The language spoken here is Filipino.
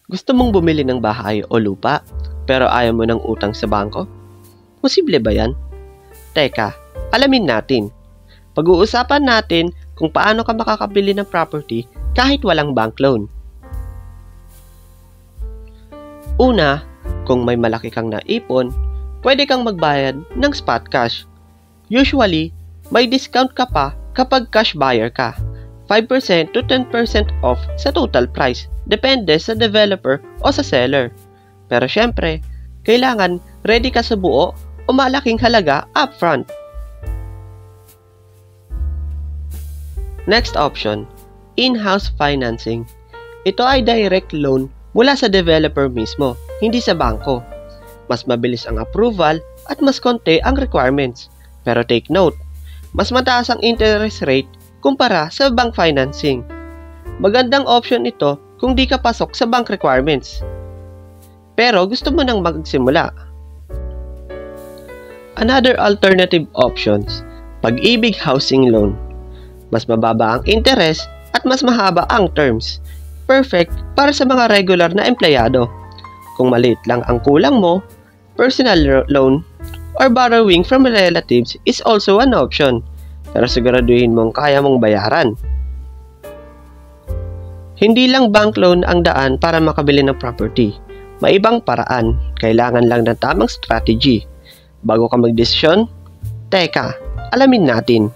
Gusto mong bumili ng bahay o lupa, pero ayaw mo ng utang sa bangko? Posible ba yan? Teka, alamin natin. Pag-uusapan natin kung paano ka makakabili ng property kahit walang bank loan. Una, kung may malaki kang naipon, pwede kang magbayad ng spot cash. Usually, may discount ka pa kapag cash buyer ka. 5% to 10% off sa total price, depende sa developer o sa seller. Pero syempre, kailangan ready ka sa buo o malaking halaga upfront. Next option, in-house financing. Ito ay direct loan mula sa developer mismo, hindi sa bangko. Mas mabilis ang approval at mas konti ang requirements. Pero take note, mas mataas ang interest rate kumpara sa bank financing. Magandang option ito kung di ka pasok sa bank requirements. Pero gusto mo nang magsimula. Another alternative options, Pag-ibig Housing Loan. Mas mababa ang interest at mas mahaba ang terms. Perfect para sa mga regular na empleyado. Kung maliit lang ang kulang mo, personal loan or borrowing from relatives is also an option. Pero siguraduhin mong kaya mong bayaran. Hindi lang bank loan ang daan para makabili ng property. May ibang paraan, kailangan lang ng tamang strategy. Bago ka magdesisyon, teka, alamin natin.